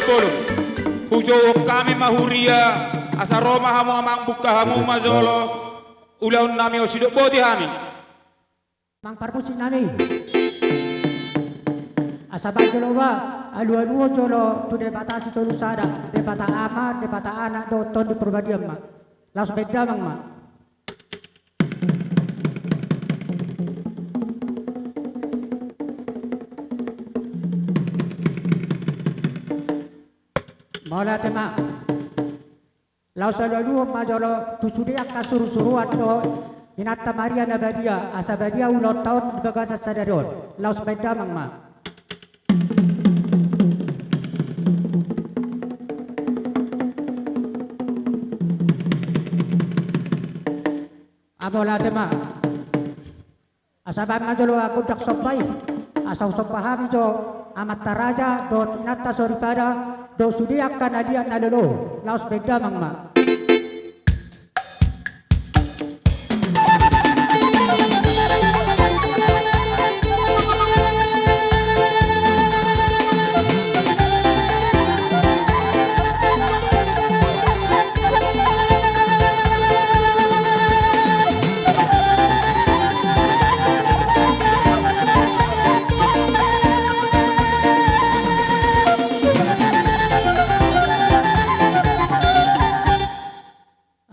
polo. Kujo kami mahuria asa Roma hamu amang buka hamu mazolo ulaun nami osidok boti hami. Mang parpusi nami. Asa bajolo ba alu-alu jolo tu de batasi tu sada de bata ama de bata anak do ton di perbadiam ma. Las beda mang ma. Mala tema. Lau selalu majolo tu sudia kasur-suruan do inata Maria nabadia asa badia ulo tahun bagasa sadadon. Lau sepeda mang ma. Amola tema. Asa ban majolo aku dak sopai. Asa sopahami jo amat taraja do inata soripada do sudia kanadia nalolo. Lau sepeda mang ma.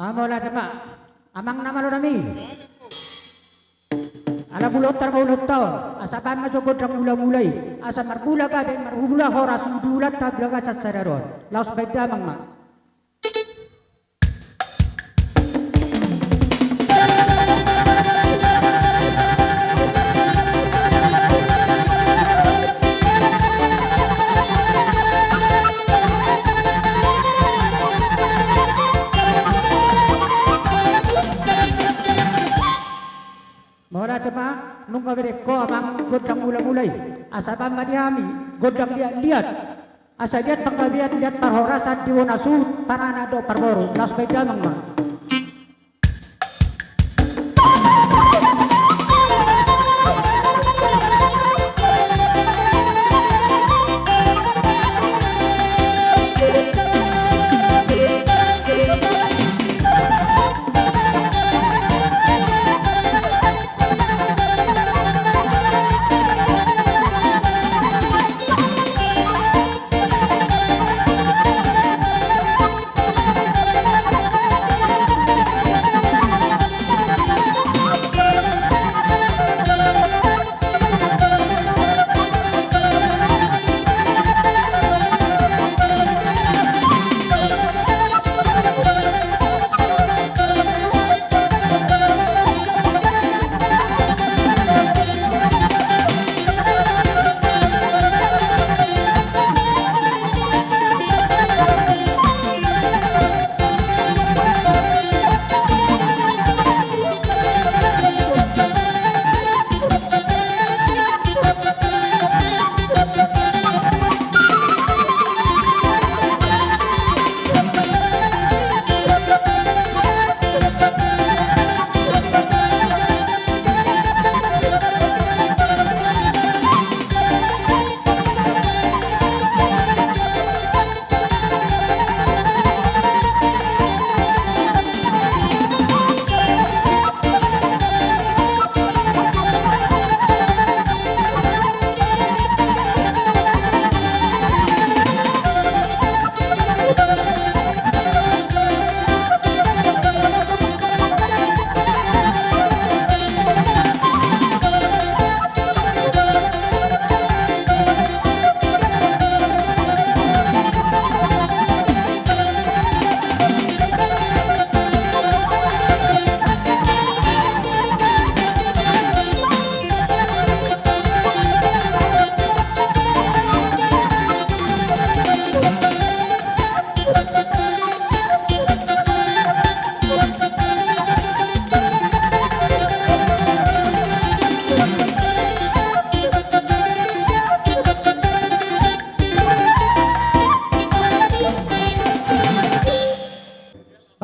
Amola tema, amang nama lo nami. Ala bulot tar bulot tau, asapan majokot ram mulai, asa marbula ka ben marbula horas mudulat tablaga sasararon. Laos beda mang ma. Mora tema nung kabere ko amang godang mulai asaban madihami godang lihat asa lihat pangkabian lihat parhorasan diwonasu panana do parboru las beda mang ma.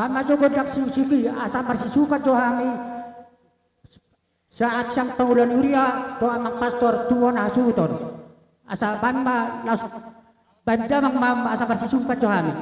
Pamajukod yak sigi asam bersisukan johami saat sang pengulan uria doa mang pastor tuwon asuton asa banma las Banda mang mama asa bersisumpah kami.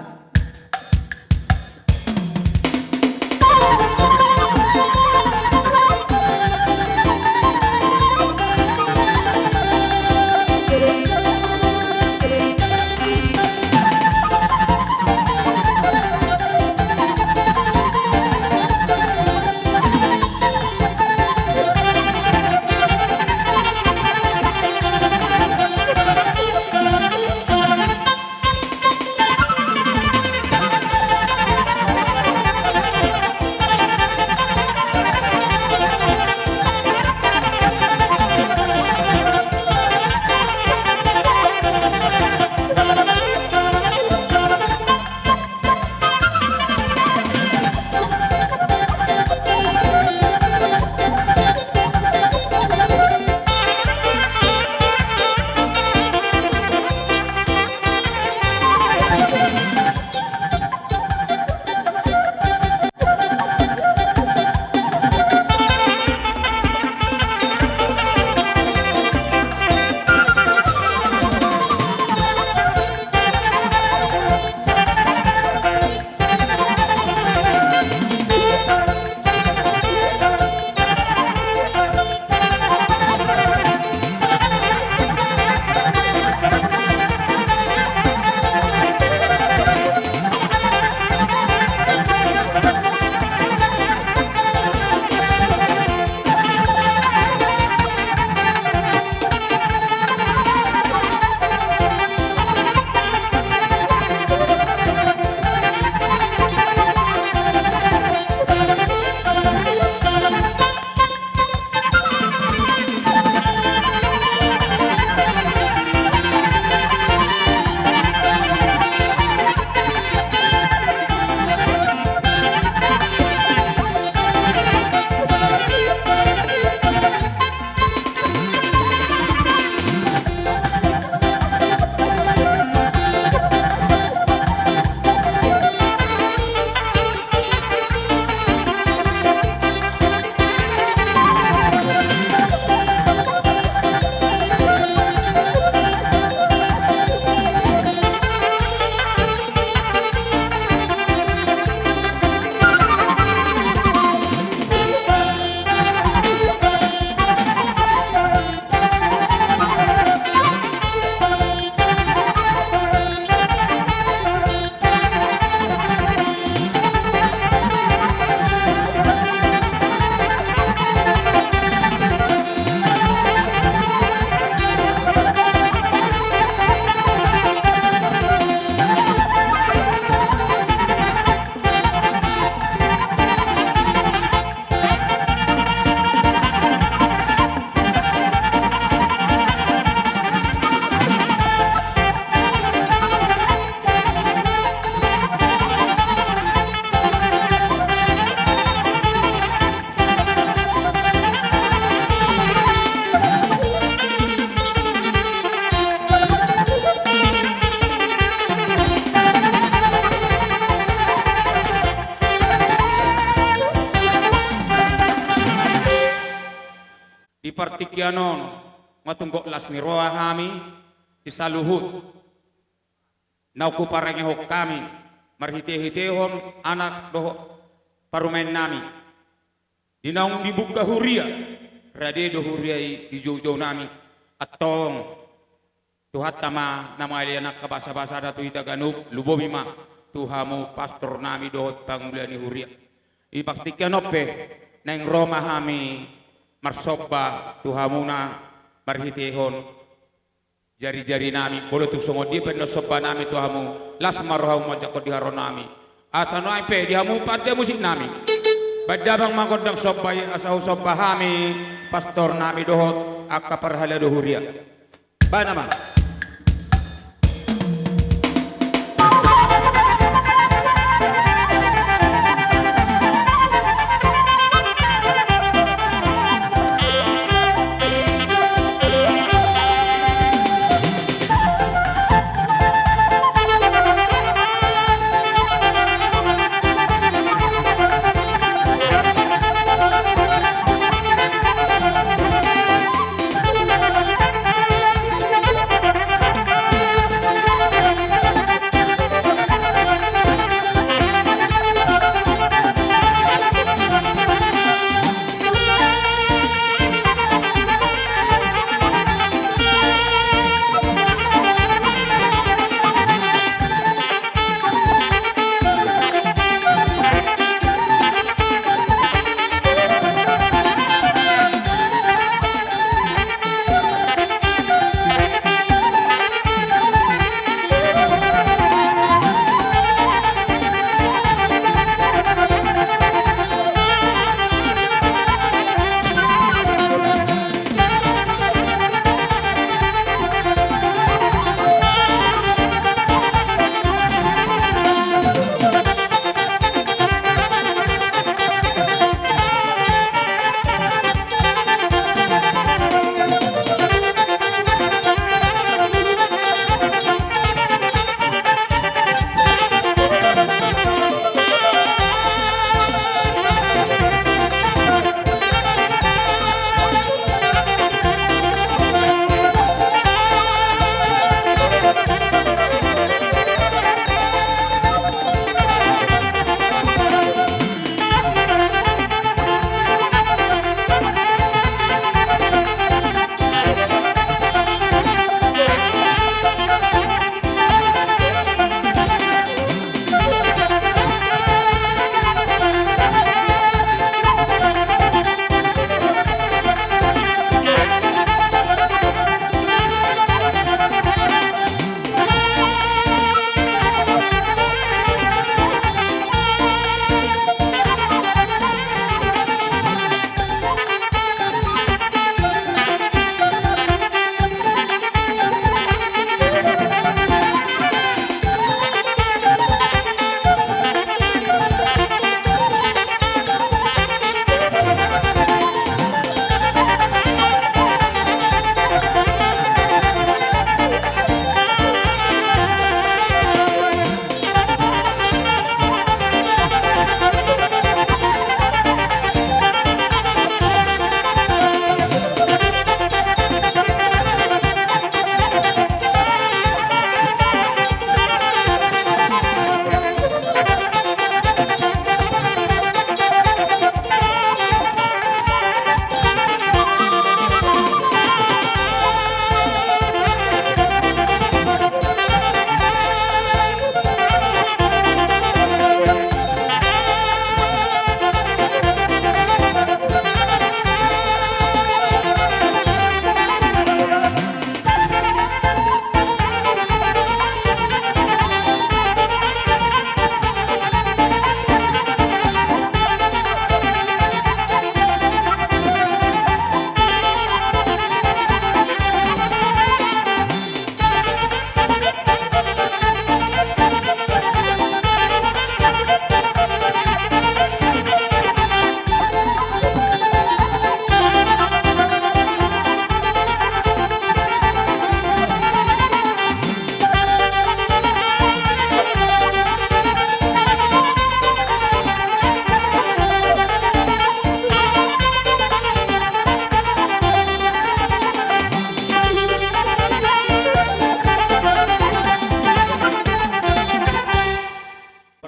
Ipartikyanon matunggok las miroa kami isaluhut nauku parengehok kami marhite-hitehon anak doho parumen nami dinaung dibuka huria rade do huria ijo-jo nami atong tuhat tama nama anak kabasa-basa datu itaganub lubobima tuhamu pastor nami dohot pangulani huria ipaktikyanope neng Roma kami marsoba tuhamuna marhitehon jari-jari nami bolo tu songo dia peno soba nami tuhamu las marhau majako diharo nami asano aipe dihamu pada musik nami badabang magodang soba asau soba kami pastor nami dohot akaparhala dohuria banama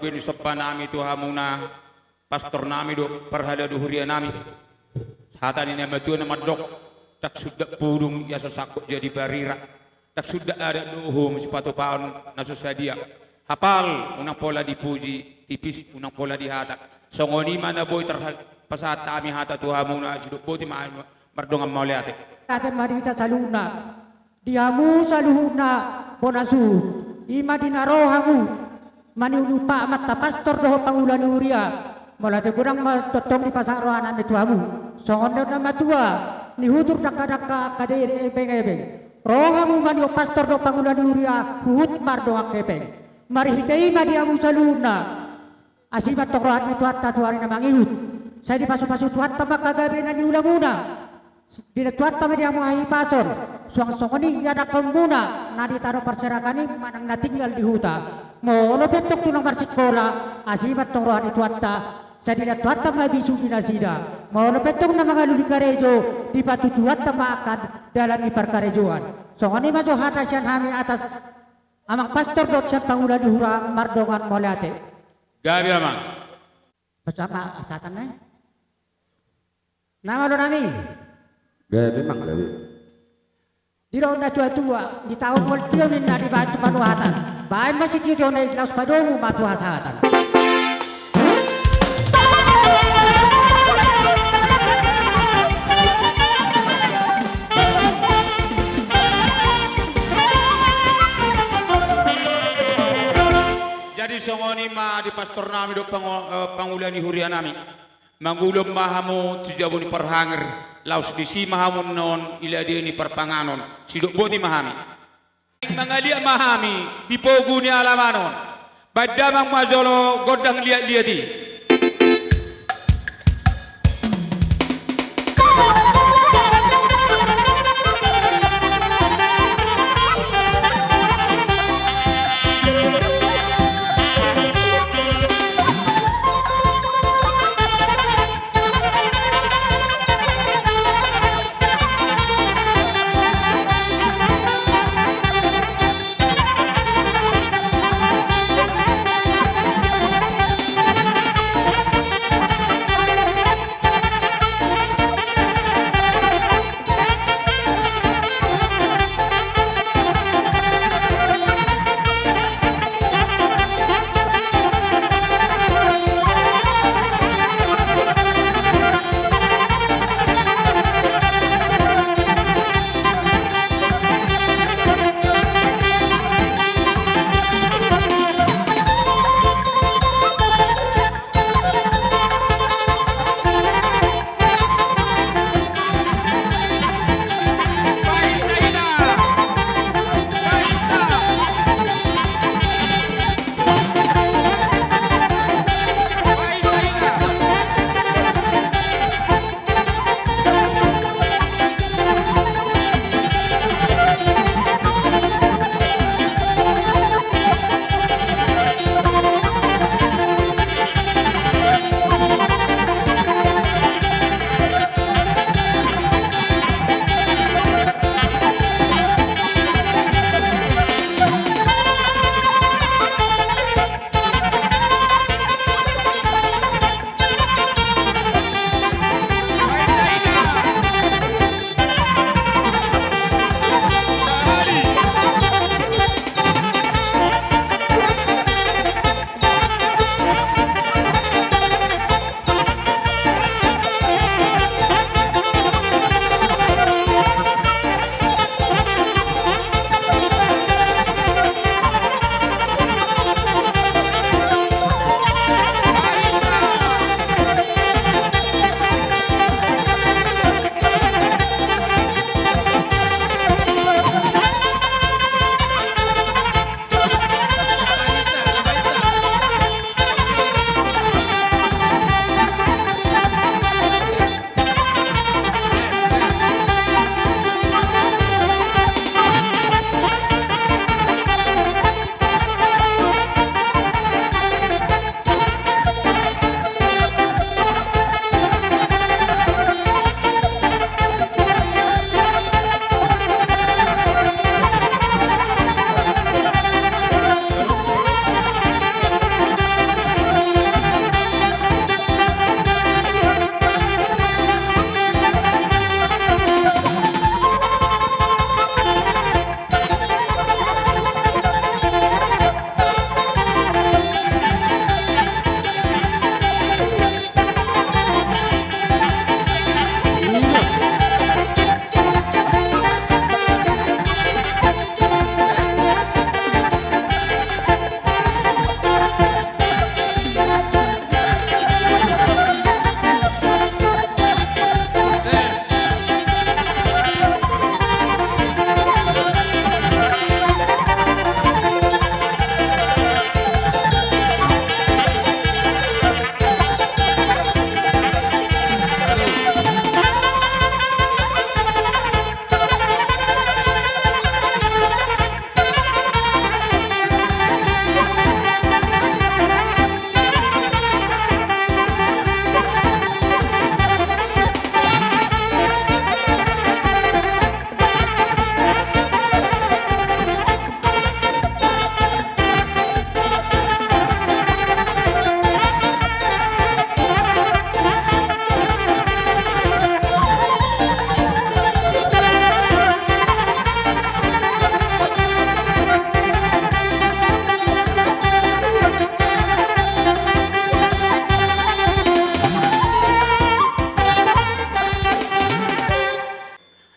bini sopa nami Tuhan muna pastor nami do perhala duhuria nami hata ni nama Tuhan nama dok tak sudah pudung ya sesakut jadi barira tak sudah ada duhum sepatu paun nasusadia hafal unang pola dipuji tipis unang pola dihata songoni mana boy pasat kami hata Tuhan muna sidup poti mardongan mauliate Ate marita saluna diamu saluhuna bonasu ima dinarohamu maniulupa mata pastor doho pangulan uria mula kurang matotong di pasar rohanan Tuhamu songon na matua ni hutur daka kadere ebeng rohamu manio pastor doho pangulan uria huhut mardo akepeng mari hitei madiamu saluna asibat tokrohan itu hatta tuari na mangihut saya dipasu-pasu tuhatta makagabe na niulamuna dinatuatta media muahi pason suang-suangani yana kemuna nadi taro perserakani manang natinggal di huta molo betok tunang bersikola asibat tongrohan itu atta saya dinatuatta mabisu binasida molo betok na mga lulikarejo dipatutuatta maakan dalam ipar karejoan songani majo hata siyan hami atas amang pastor dot siyan pangulan duhura mardongan molate gabi amang bersama asatan na nama lo nami Gabi mang gabi. Di raw na tua di tahun multiyon na di bahan panuhatan. Bahan masih siyo na iglaus padongo matuhasatan. Jadi songoni ma di pastor nami do pangulian huria nami mangulom mahamu tujabuni perhanger laus disi mahamun non ila dia ni perpanganon sidok boti mahami mangalia mahami dipogu ni alamanon badamang mazolo godang liat-liati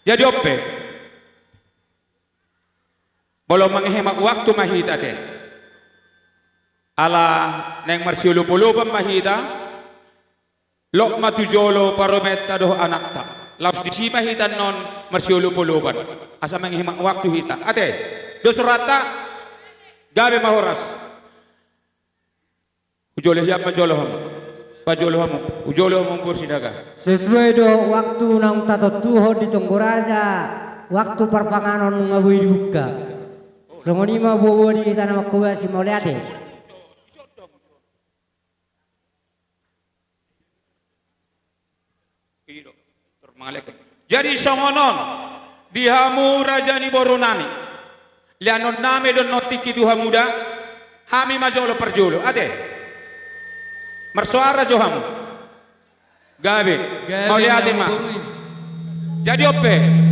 Jadi ope, belum menghemat waktu mahita teh. Ala neng marsiulu-pulupan mahita, lok matujolo parometa doh anak ta. Laus disi mahita non marsiulu-pulupan. Asa menghemat waktu hita. Ate, dos rata, gabe mahoras. Ujoleh ya pajoloh Pajolohamu, ujolohamu kursidaga. Sesuai do waktu nang tato tuho di Tongguraja, waktu perpanganon ngabui buka. Songoni ma bobo di tanah makuwa si mauliate. Jadi songonon dihamu raja ni boronami. Lianon name don notiki tuha muda, hami majolo perjolo. Ade. Mersuara johamu gabe mau lihat mah jadi ope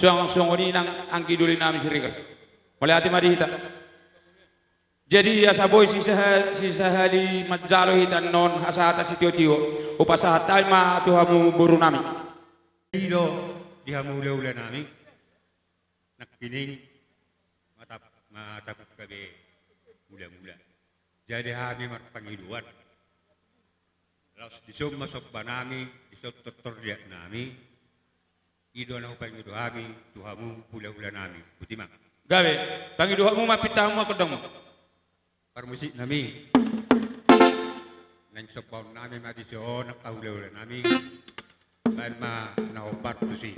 Suang-suang ini nang angki duli nami sirikal. Oleh hati mari hita. Jadi ya saboy si sahali majalo hitan non hasata si tio upasahat tayo ma tuhamu buru nami. Ido dihamula-ula namin nakining matapok kami mula-mula. Jadi kami magpangiluan. Laos disum masok ba namin, disum tutorial namin. Ido na pangido kami, tuhamu hula-hula namin. Buti mang. Gawe, pangiduhamu mapitamu ako dong. Parmusik namin. Nang sopaw namin madisyon, nakahula-hula namin. Bahan ma naopat to si.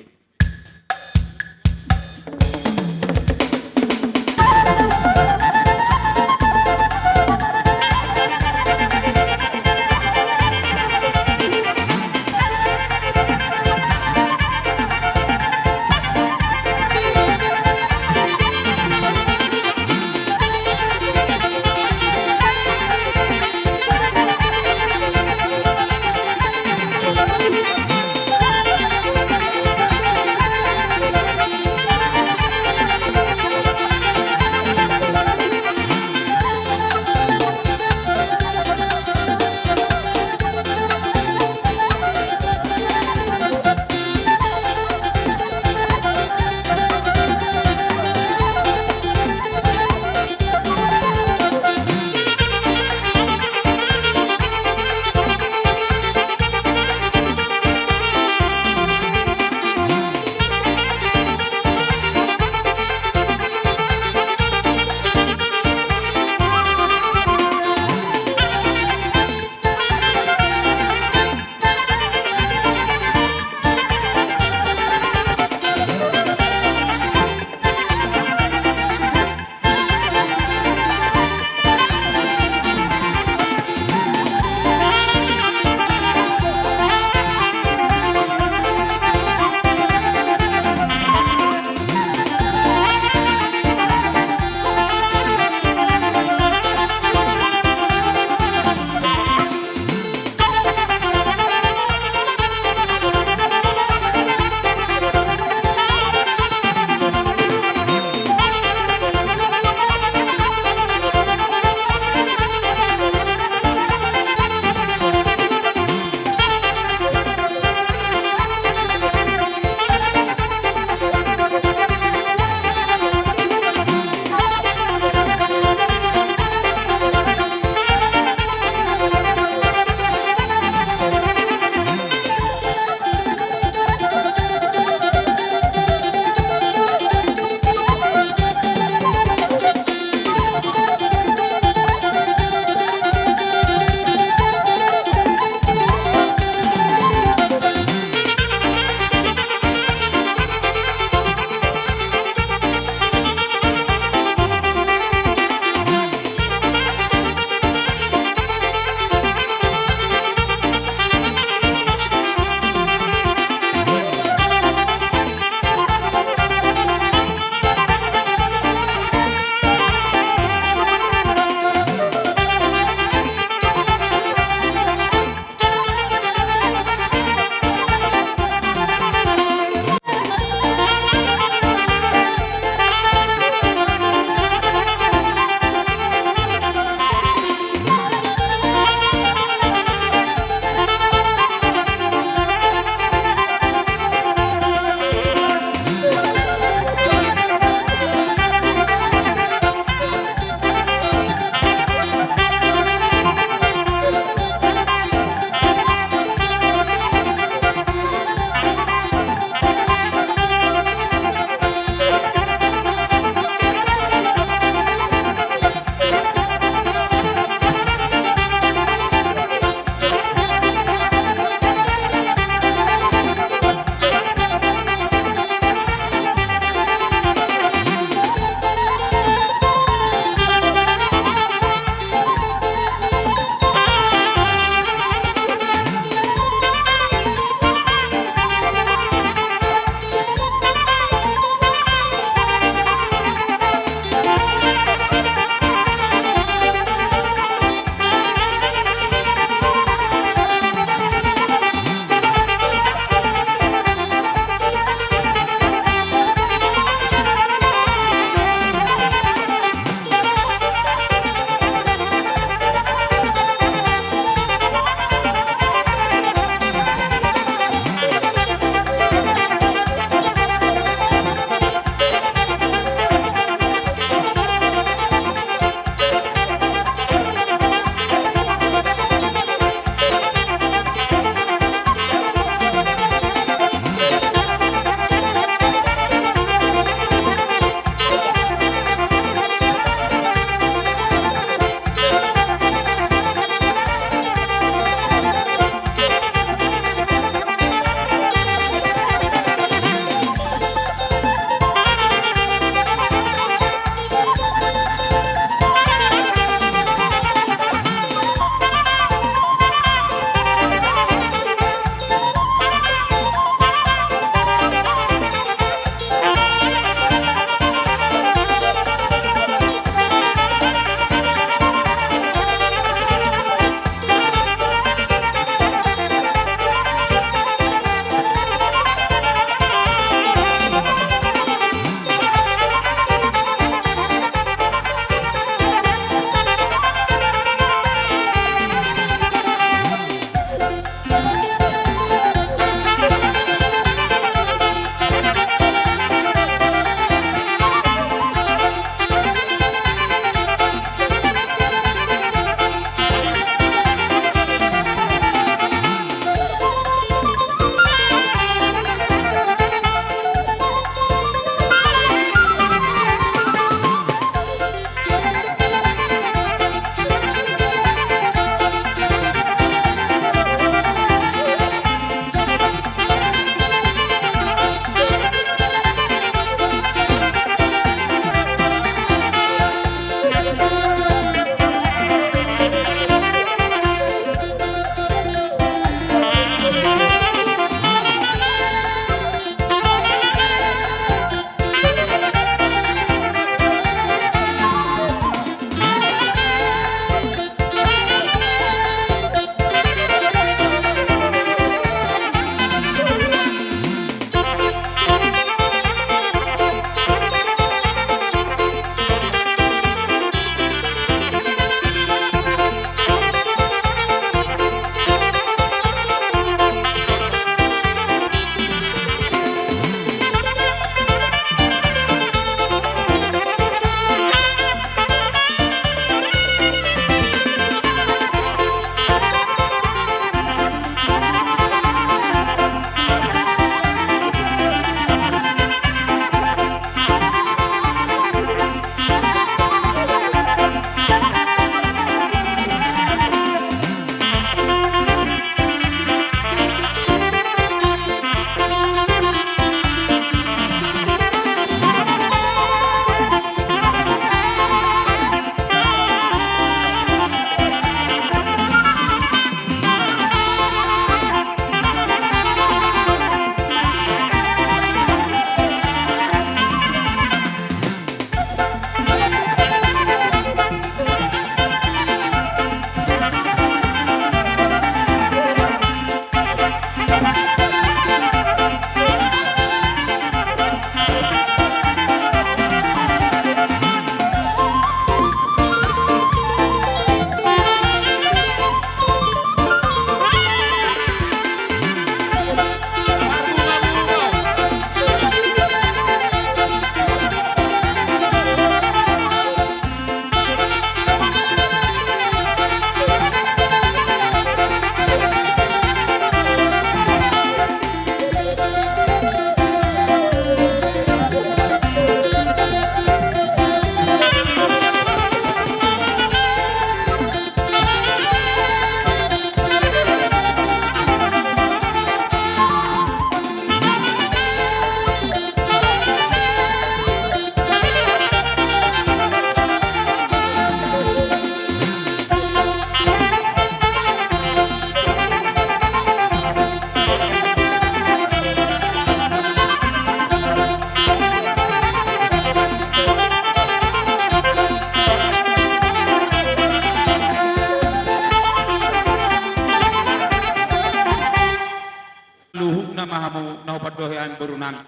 mahamu na padohan baru nami.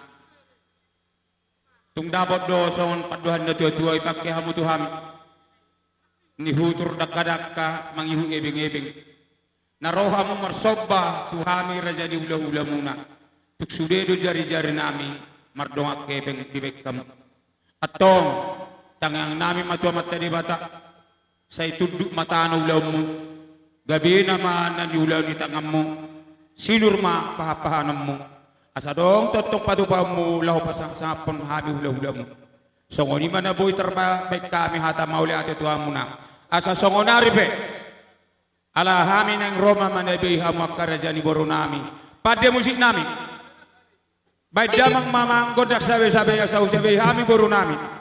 Tung dapat do son padohan na tua ipakai hamu tuhami. Ni hutur dakka mangihu ebing-ebing. Narohamu marsobba tuhami raja di ula-ula muna. Tuk sudedo jari-jari nami mardongak kebeng bibek kamu. Atong tangang nami matua mata di bata. Say tunduk mata na ulamu. Gabi naman na ulaw ni tangamu. Sinurma pahapahanam mo. Asa dong totok patupamu lahu pasang-sapon hami ula-ula mo. Songo ni mana boy terbaik kami hata mauli ate tuamu na. Asa songo naribe. Ala hami nang Roma manabi hamu akarajani boro nami. Pada musik nami. Baik damang mamang godak sabe-sabe ya sabe hami boro nami.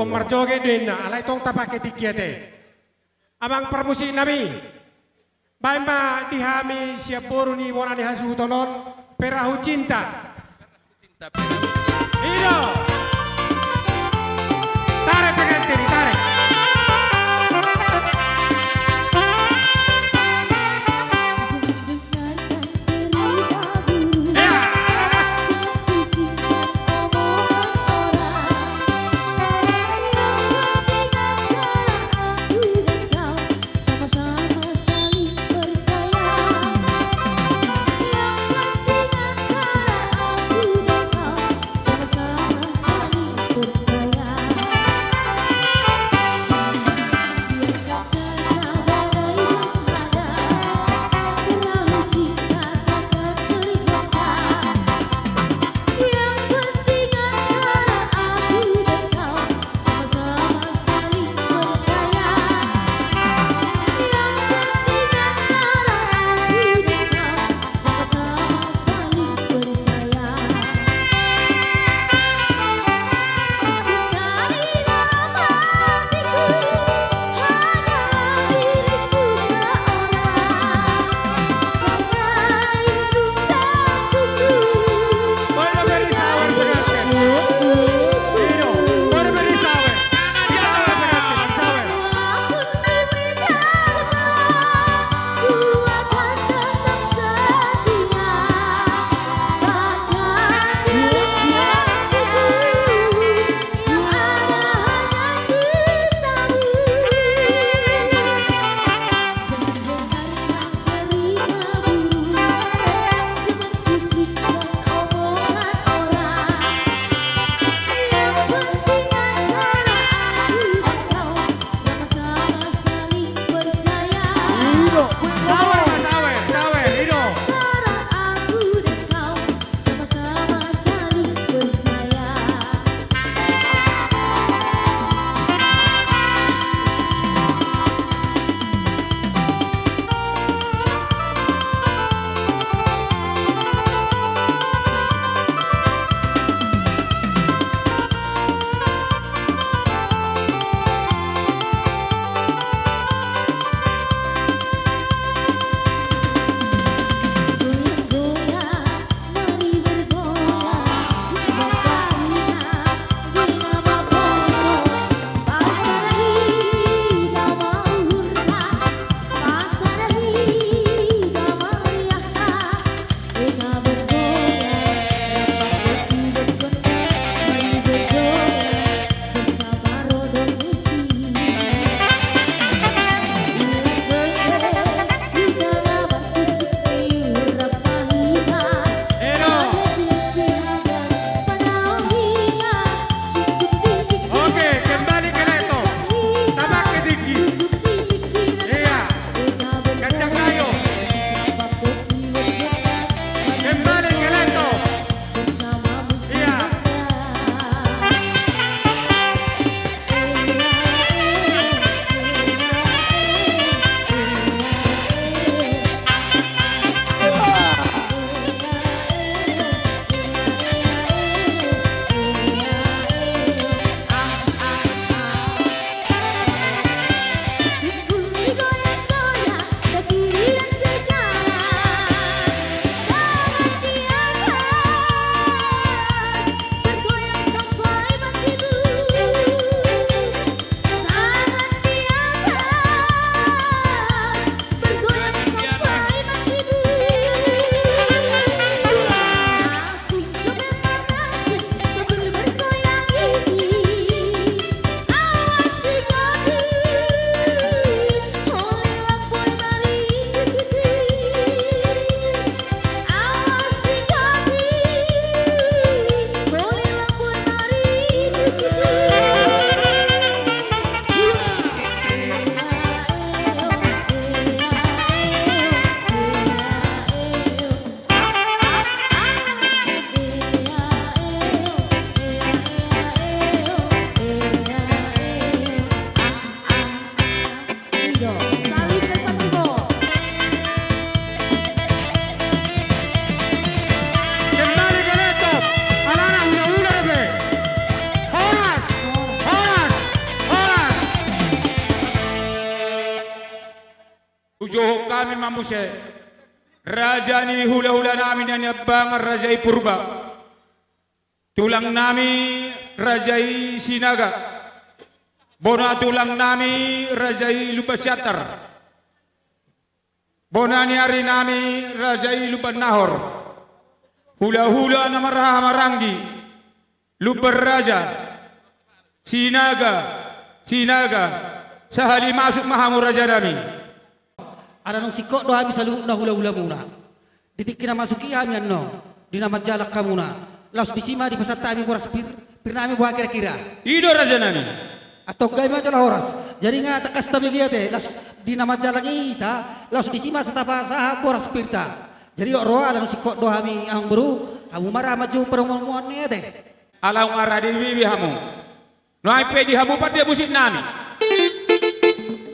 Ikong marjoge din na alay tong tapake tikiate. Amang permusi nami. Baima dihami siap boru ni wona ni hasu tonon perahu cinta. Iyo. Tarik pengantiri, tarik. Sama-sama kami mamuse. Raja ni hula-hula namin yan yabang Rajai Purba. Tulang nami Rajai Sinaga. Bona tulang nami Rajai Lubasyatar. Bona ni hari nami Rajai Luban Nahor. Hula-hula na Marangi. Lubar Raja. Sinaga. Sahali masuk mahamu Raja nami. Ada nung sikok doa bisa lu na hula-hula muna. Ditik kina masuki kami ano. Di nama jalak kamu na. Laus di sima di pasar tami boras pirnami buah kira-kira. Ido Raja nami. Atau gay macam lah horas. Jadi ngata takas tabi dia teh. Laus di nama jalak ita. Laus di sima setapa sah boras pirta. Jadi roa ada nung sikok doa kami ang baru. Kamu marah maju perempuan teh. Alang arah di bibi hamu. No ipe di hamu pat dia busit nami.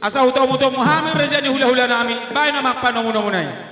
Asa utau-utau muhamir Raja ni hula-hula nami. Baik nama apa nomu-nomunai.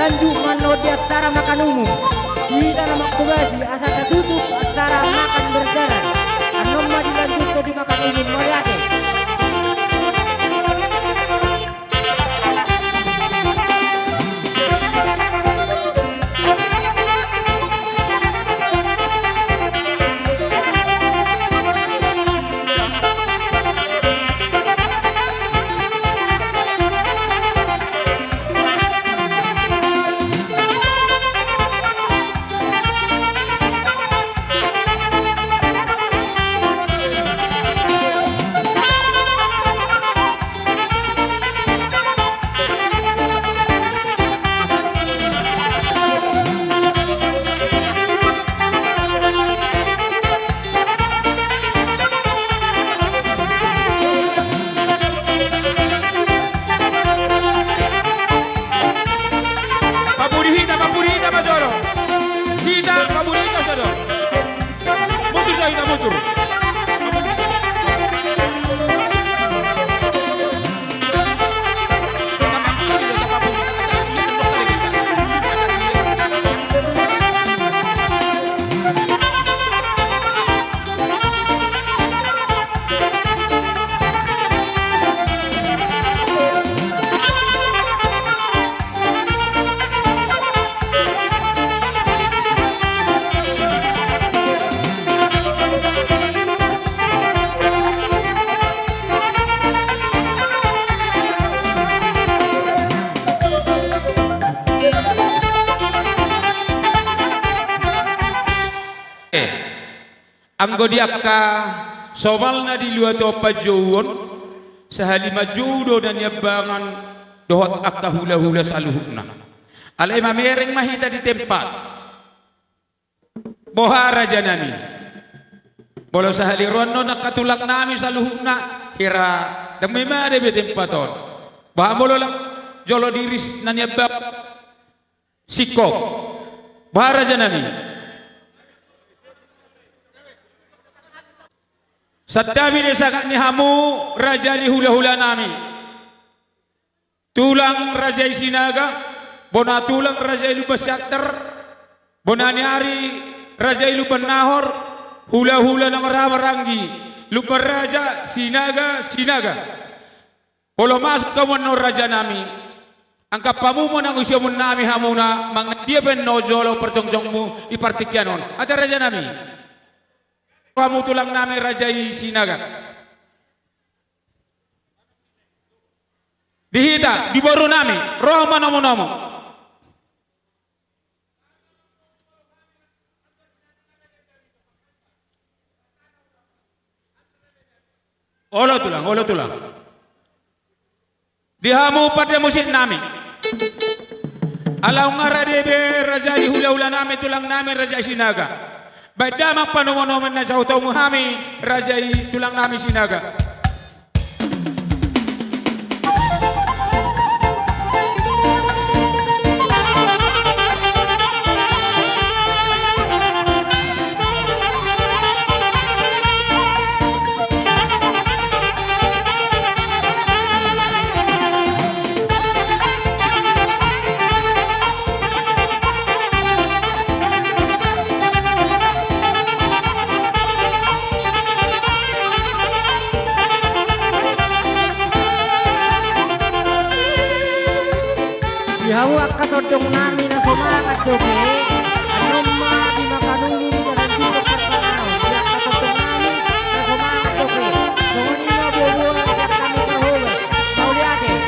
lanjut menodi acara makan umum. Di dalam waktu basi asal tutup acara makan berjalan. makan ingin melihatnya. Papurita Majoro. Hita, papurita Majoro. Mundur dah, hita mundur. Anggo diakka somalna di luar topa jowon sahalima judo dan yabangan dohot akka hula-hula saluhukna alai mamereng mahita di tempat bohara janani bolo sahali ronno nakatulak nami saluhukna kira demi made be tempaton bahambolo lang jolo diris nan yabang sikok bohara janani Satabi desakan ni hamu raja li hula-hula nami. Tulang raja Sinaga, bona tulang raja ilu Basyakter, bona hari raja ilu Nahor, hula-hula ng Ramaranggi, lupa raja Sinaga. Polo masuk ka no raja nami. Ang kapamumo ng usyamun nami hamuna, mga diaben no jolo perjongjong mu ipartikyanon. Ada raja nami. Kamu tulang nami Raja Sinaga. Dihita, di baru nami, roh manomo-nomo. Olo tulang. Dihamu pada musis nami. Alau ngaradebe Raja di hula-hula nami tulang nami Raja Sinaga. Badamang panomonoman na sa utaw muhami Raja tulang nami Sinaga. Yawa kasodong namin na sumangat joge. Anong di makanungi ni dalam hidup perpanau. Dia kasodong namin na sumangat joge. Sungguh na bubuhan sa kami kahulu. Mau lihat eh.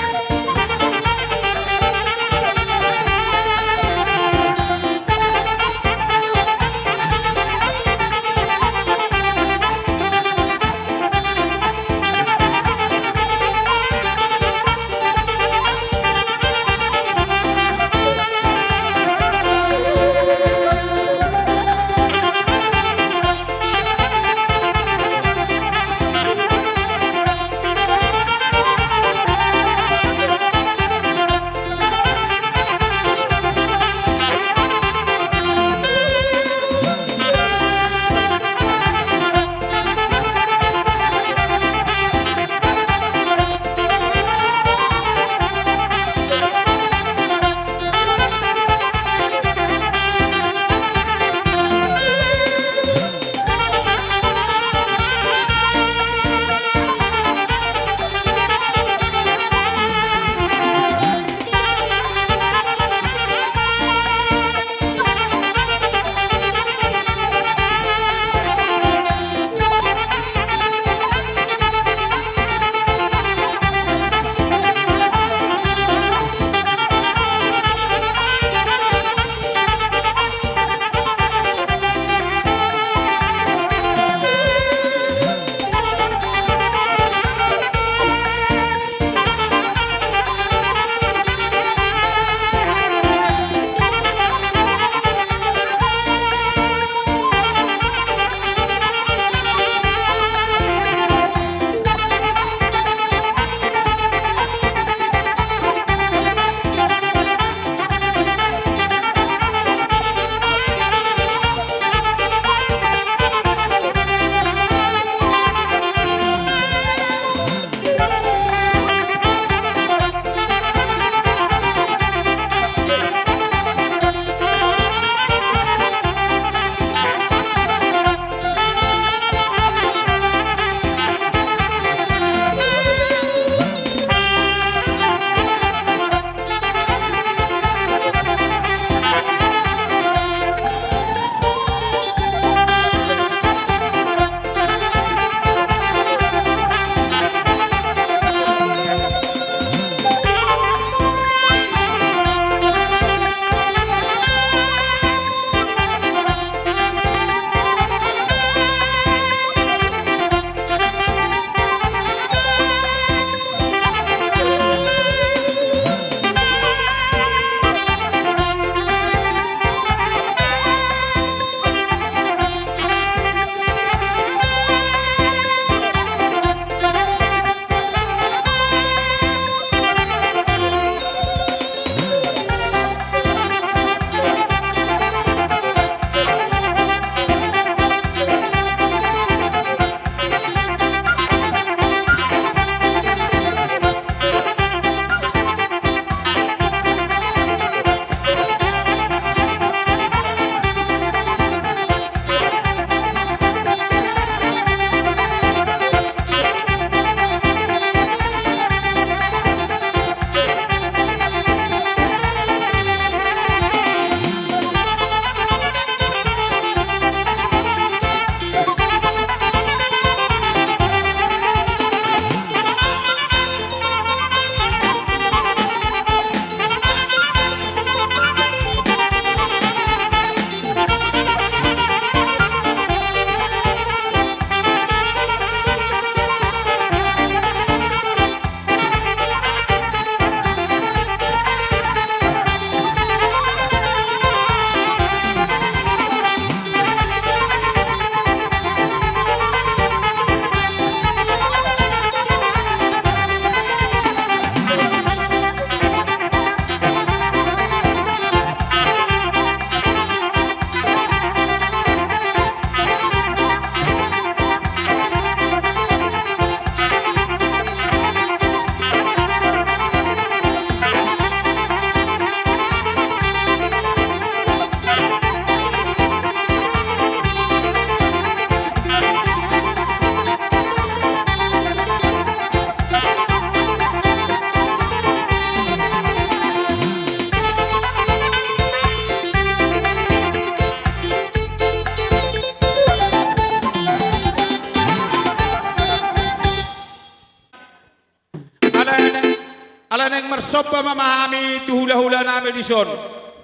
Ala neng marsoba mamahami tu hula-hula nami dison.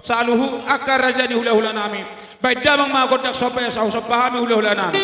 Saluhu akar raja ni hula-hula nami. Baik damang mga kodak sopa ya sa pahami hula-hula nami.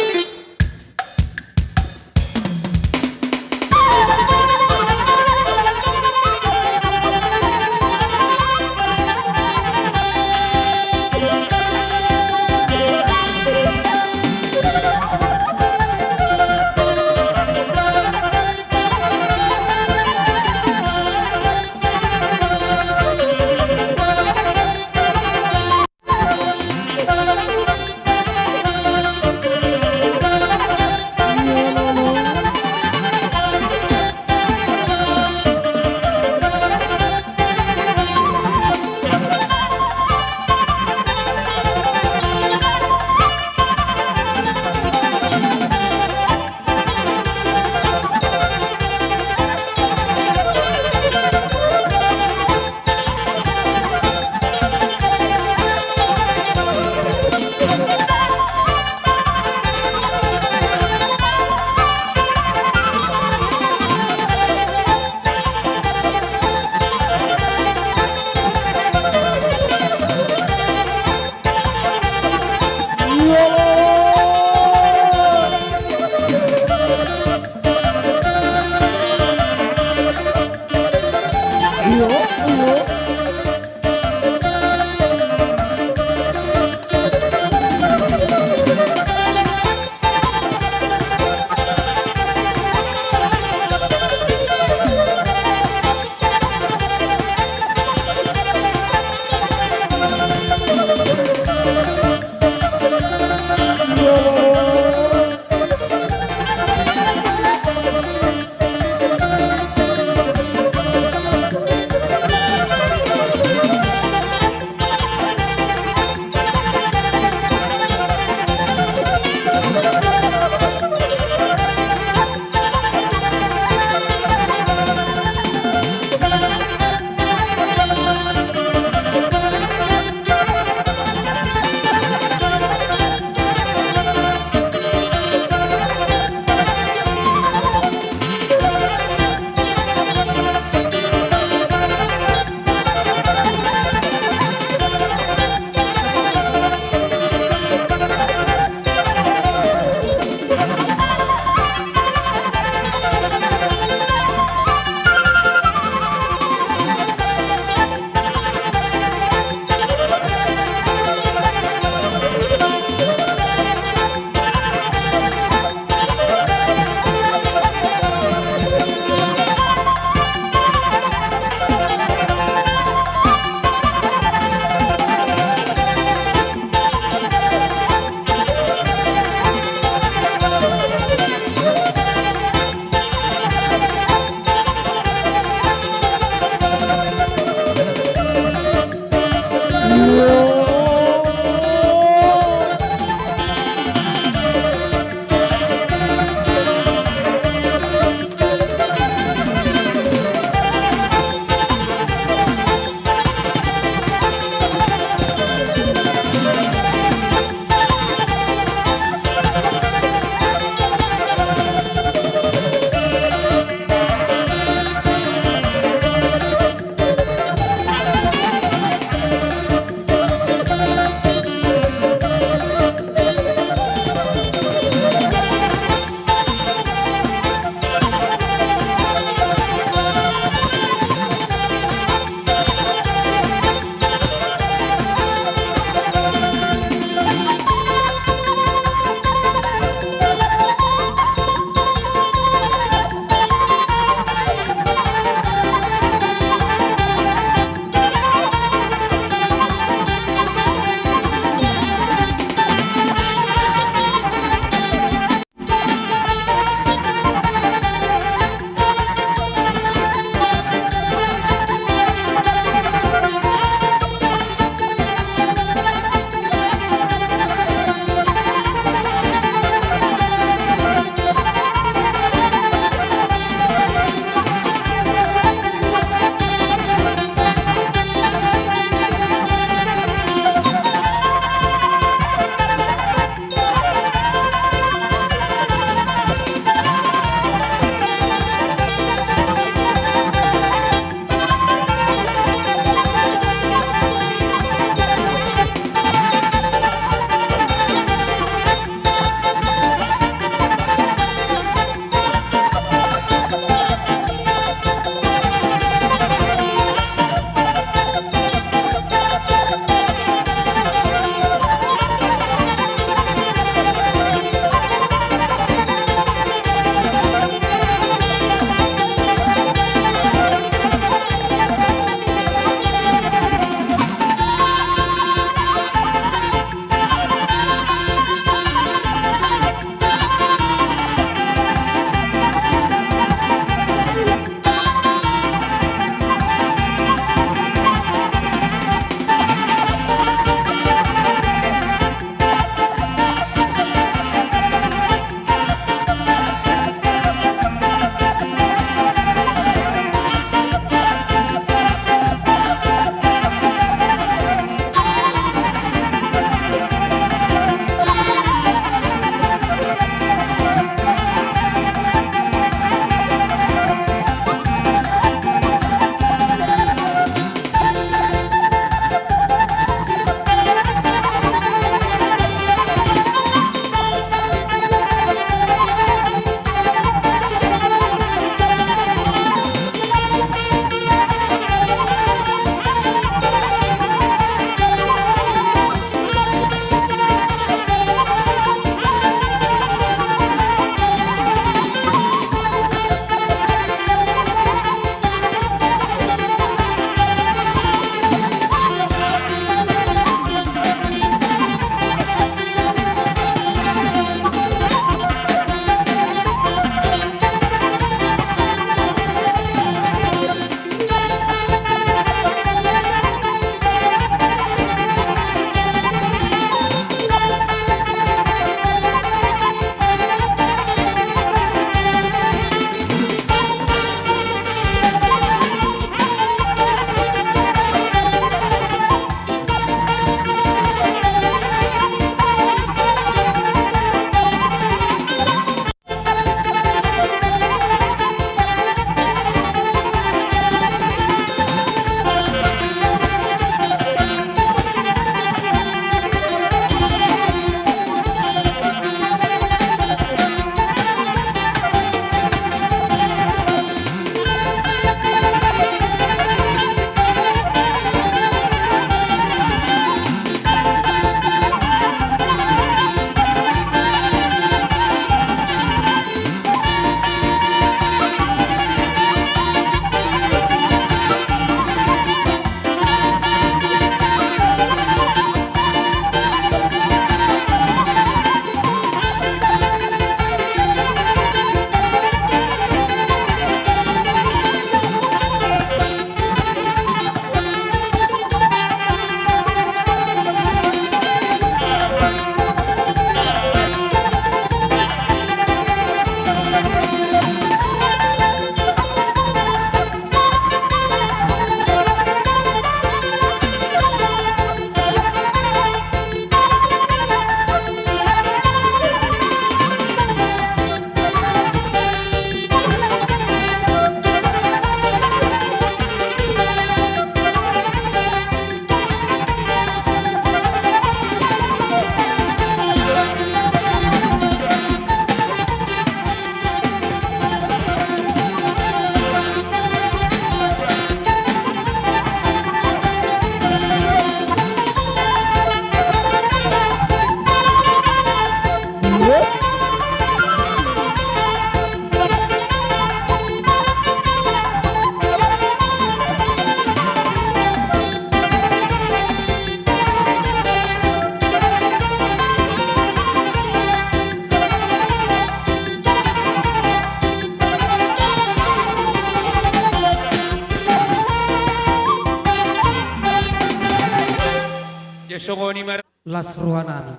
songoni mar las ruanami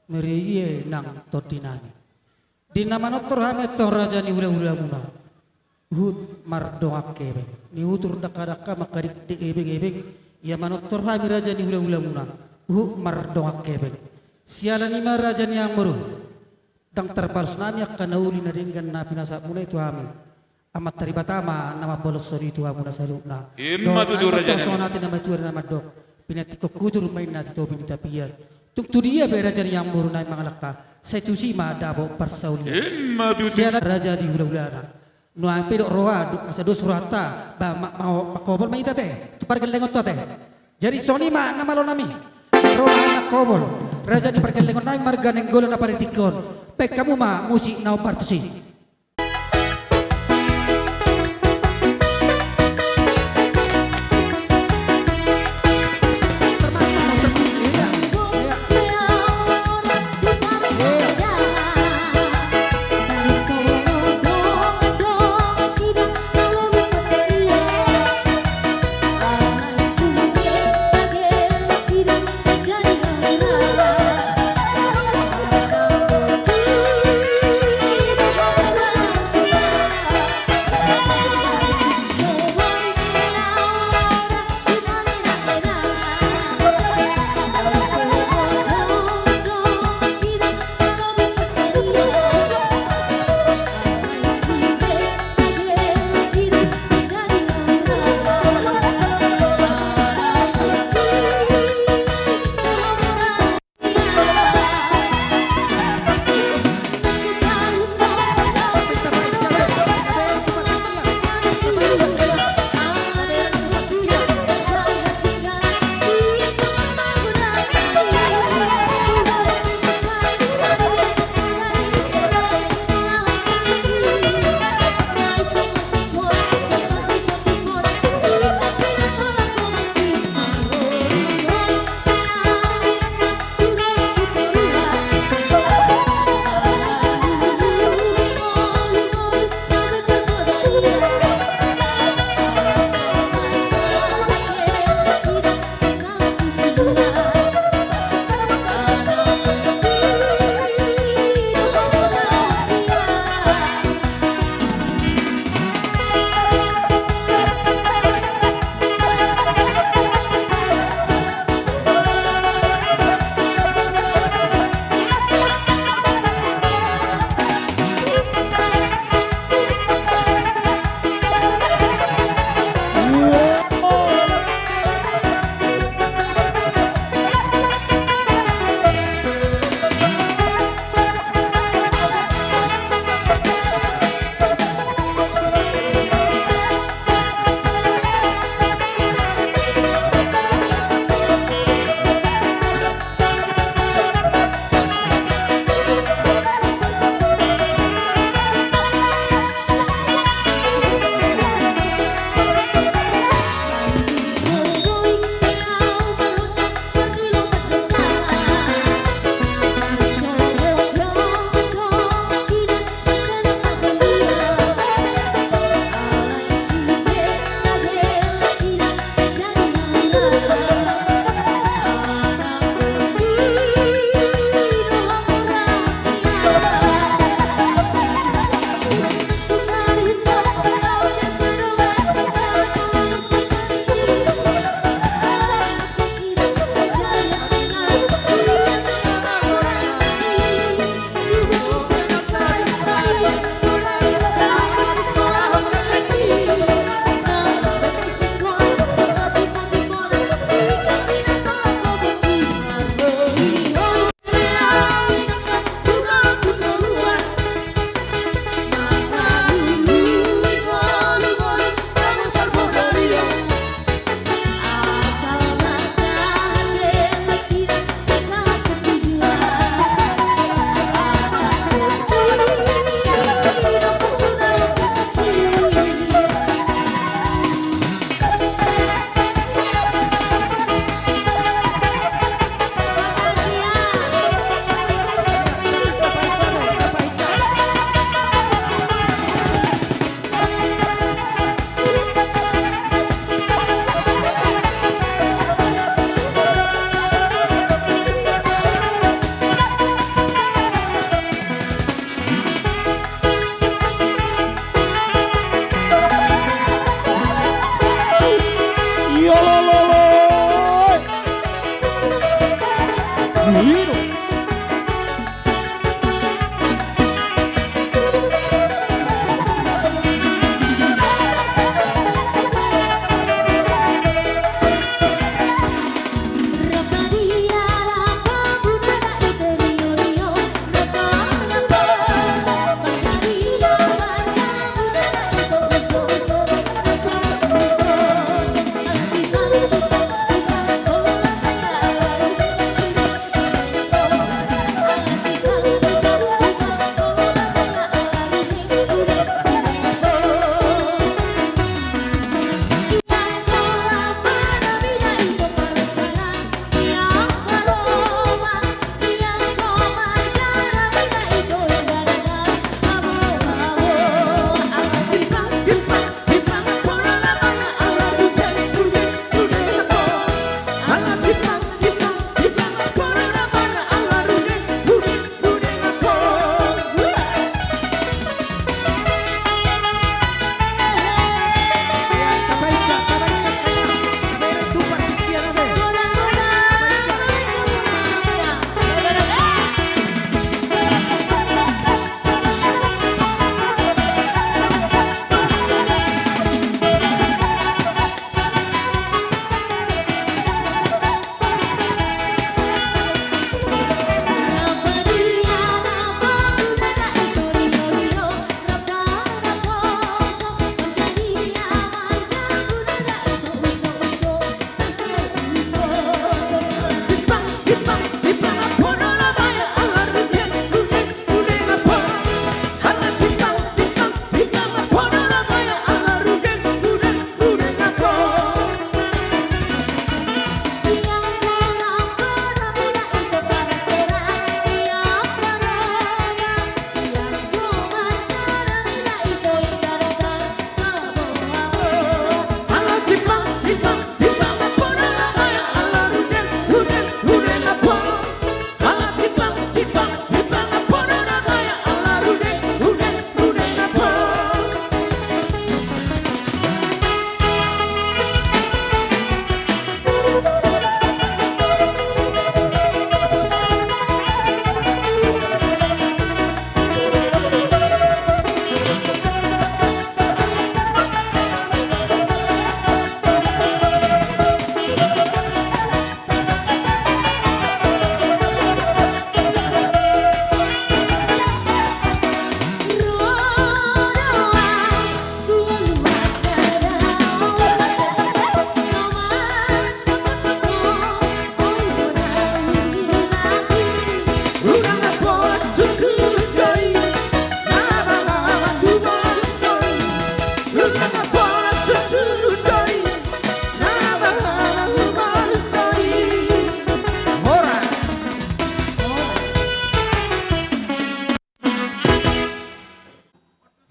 meriye nang todinami di nama notor hameton raja ni ula muna hut mardongak kebe ni utur daka makarik de ebeng ya manotor hami raja ni ula muna hut mardongak kebe sialan ni raja ni yang meru dang terbalas nami akan nauli na dengan na pinasa muna itu hami amat taribatama nama bolos sori itu hamuna salukna Imma tutur raja ni. natin nama tuar nama dok pinatiko kudur main nati to binita piar tuk dia be raja yang muru na mga laka sa tusima dabo parsaulia Imma tutur siya raja di hula-hulana no ang pedok roa asa dos surata ba mau makobol maita te tu parkelengon to te jadi soni ma namalo nami roa na kobol raja di parkelengon nami marga nenggolo na paritikon pek kamu ma musik na partusi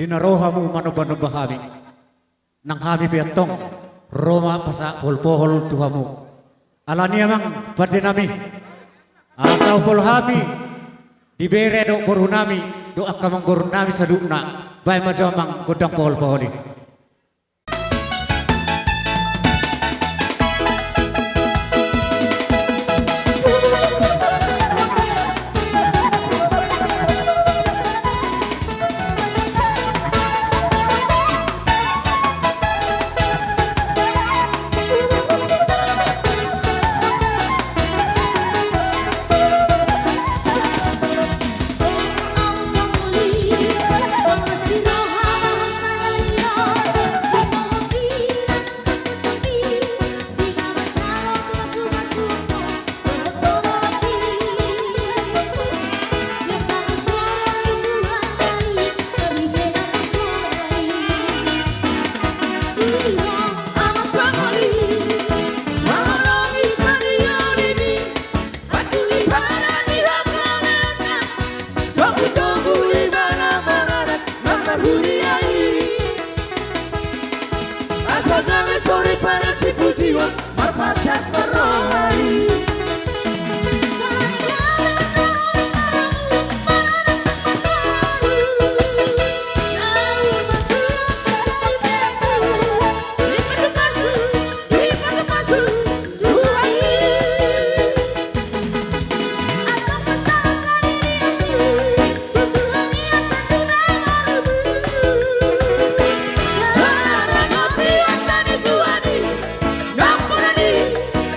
dinarohamu manubah-nubah kami. Nang kami piatong Roma pasa pohol Tuhamu. Alani amang pada nami. Asal pol kami dibere do koru nami do akamang koru nami sadukna. Bay majamang godang pohol-pohol ini.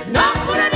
Nampurani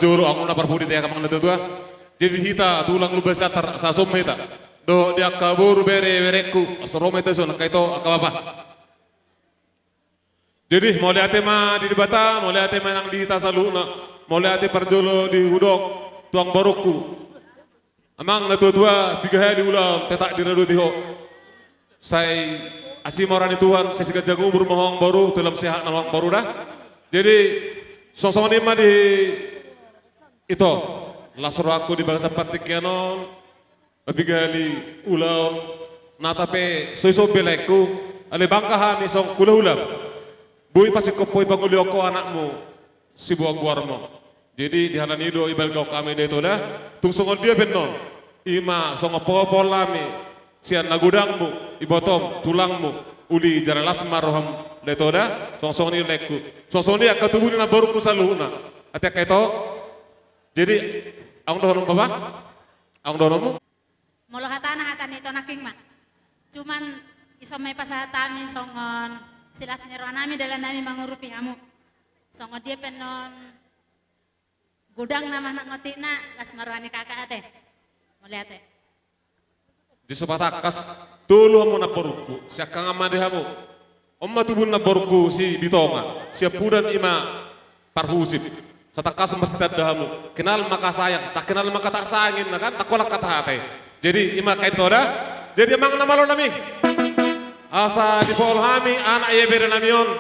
perjolo ang una parpudi te kamang natua. Jadi hita tulang lu besar sa som hita. Do dia kabur bereku asrome te son kaito akababa. Jadi mau lihat tema di bata, mau lihat tema nang di hita saluna, mau lihat perjolo di hudok tuang baruku. Amang natua 3 hari ulang tetak di redu tiho. Saya asim orang Tuhan, saya sigat jago bermohong baru dalam sehat nawang baru dah. Jadi sosok lima di itu lasro aku di bangsa patik yanon, abigali ulang, natape soiso beleku, ale bangka hami song kula ulam. Bui pasti kopoi bangulioko anakmu, si buah guarmo. Jadi di halan ido ibal kau kami de dah, tung songon dia benon, ima songo popol lami, sian nagudangmu, ibotom tulangmu, uli jaralas maroham de dah, song ni leku, song ni akatubuni na baru kusaluna, ati kaito. Jadi ang dohon baba, ang dohon Molo hatan itu naking mak. Cuman isomay pasahatan songon silas niro nami dalam nami mangurupi hamu. Songon dia penon gudang nama nak ngotik na las marwani kakak ate. Melihat ate. Di sobatakas tulu mo na boruku, siya kang ama hamu. Omma tubun na boruku si bitonga, siya pudan ima parhusip. Sa takas masjid dahamu, kenal maka sayang, tak kenal maka tak sayangin na kan, tak kolak kata hati. Jadi ima kait toda, jadi emang nama lo nami. Asa di pol hami anak ye bere namion,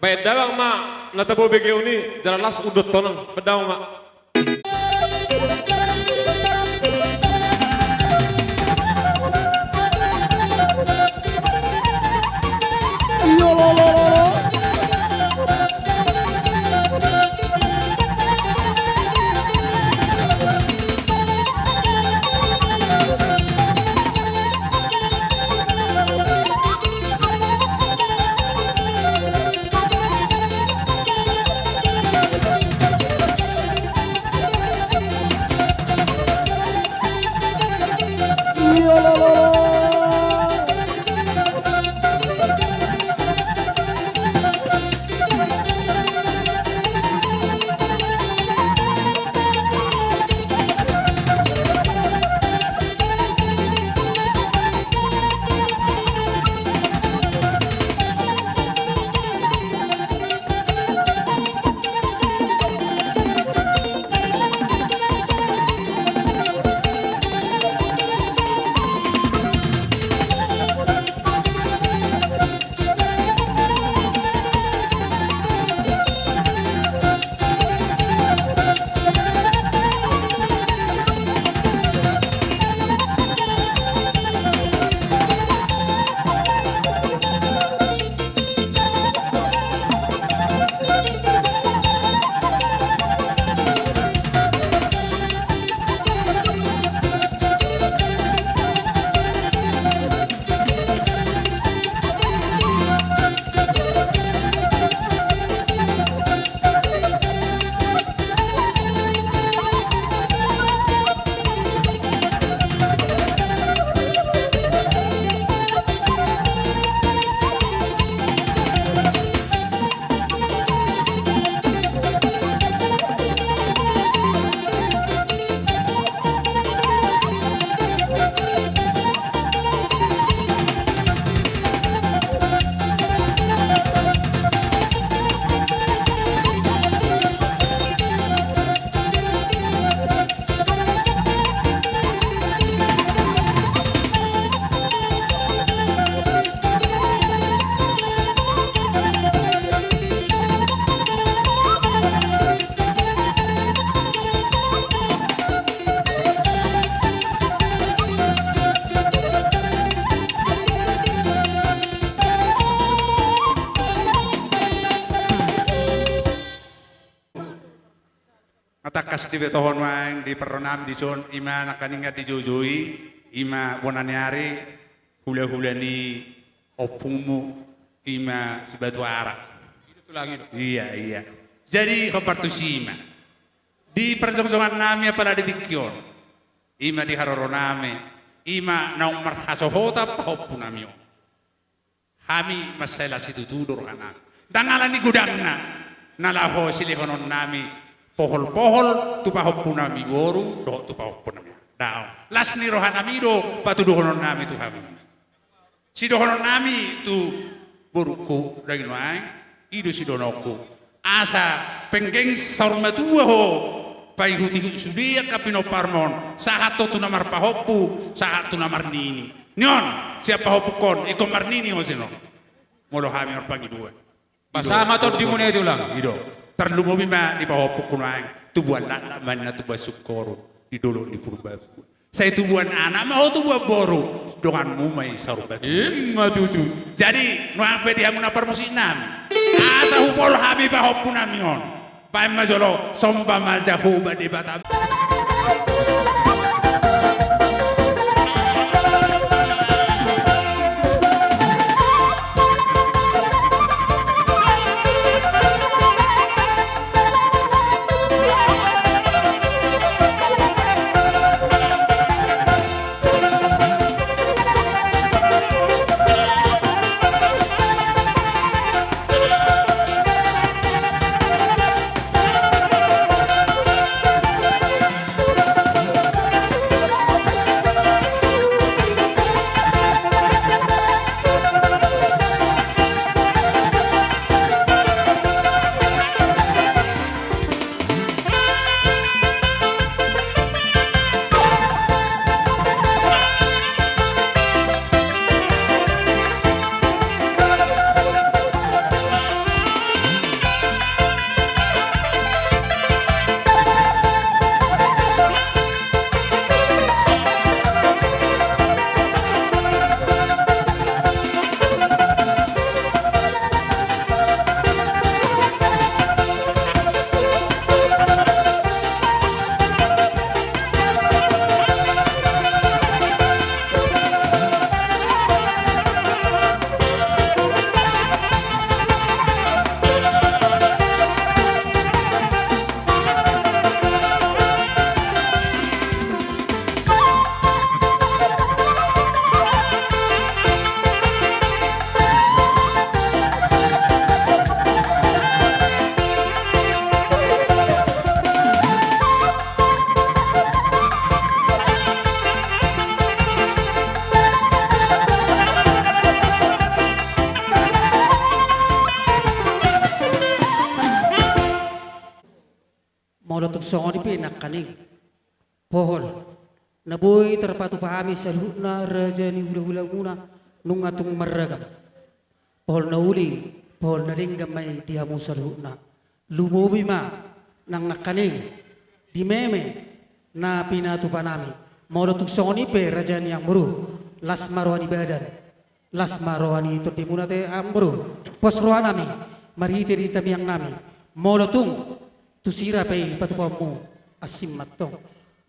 baik dawang ma natabo begeuni, jalan las udut tonong, bedawang ma. Atakas di betohon wang di peronam di son ima nakaninga di jojoi ima bonaniari hula-hula ni opumu ima si batu ara. Iya. Jadi kompartusima di perjongjongan nami apala di dikyon ima di haroroname ima naung marhasohota pahopunamio. Hami masalah situ tudur kanan. Dangalan ni gudangna nalaho silihonon nami pohol-pohol tu pahop punami boru do tu pahop punami dao las ni rohanami do patu dohonon nami tu kami si dohonon nami tu boruku daging lain ido si donoku asa penggeng sarmatua ho pai huti sudia kapino parmon saat tu namar pahopu saat tu namar nini nyon siapa hopukon iko marnini o sino molo kami orpangi dua Pasama to di mo na ito lang. ido terlumo bima di pahopukon lain tubuan lala mana tubuan sukoro di dolo di purba saya tubuan anak mau tubuan boru dengan mumai sarubat Matutu. jadi nuang pedi anguna permusinan asa hubol habi pahopun amion pai majolo somba maljahu badi batam Molotok songon di penak kaning pohon naboy terpatu pahami salhutna raja ni hula-hula muna nungatung maragam pohon nauli pohon naringgam may dihamu salhutna lumobi ma nang nakaning di meme na pinatu panami molotok songon ipe raja ni amru las marwani badan las marwani to dimunate amru pos rohanami marhite di tamiang nami molotung tu sira pay patupamu asim matong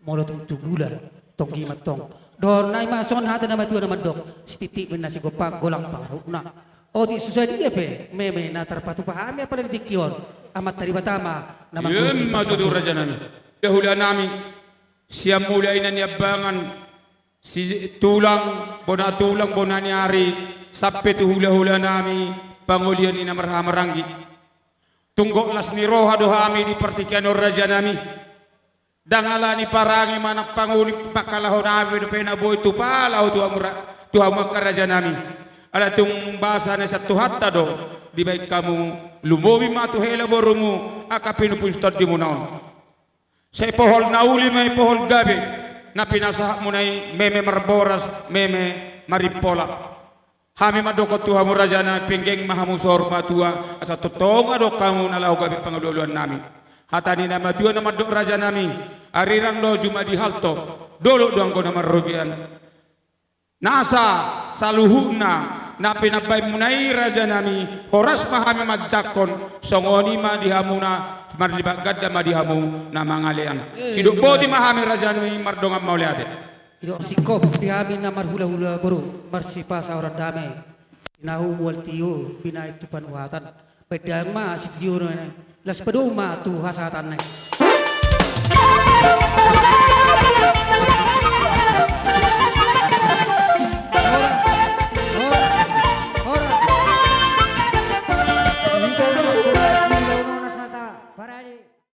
molotong tugula tonggi matong don nay mason hata na matua na madok si titi ben nasi gopag golang paru na o di susadi pe meme na tarpatu pahami apa dari tikyon amat tari batama na Yem matutu raja nami. Dahula nami siya mulai na niabangan si tulang bonanyari sampai tu hula-hula nami pangulian ina marhamaranggi. Tunggok las ni roha dohami di pertikian raja nami. Dangala ni parangi manak panguli pakalaho nami do pena boy tu palau tu amuk raja nami. Ala tung bahasa na satu hatta do di baik kamu lumobi matu hela borumu akapinu pustad di munaon. Saya pohol nauli may pohol gabe na pinasahak mo nay meme marboras meme maripola. Hami madoko tuha mo raja na pinggeng mahamusor matua asa totonga do kamu nalau gabi pangaluluan nami. Hatani na matua na madok raja nami arirang lo juma di halto dolo doang ko na marubian. Nasa saluhuna na pinabay munay raja nami horas mahami madjakon songoni ma dihamuna marlibak gadda ma dihamu na mangalian. Siduk bodi mahami raja nami mardongam mauliate. Ido sikop dihami na marhula-hula baru marsipa sa orang damai inahu waltiyo binay tupan watan pedang ma sityo na las peduma tu hasatan na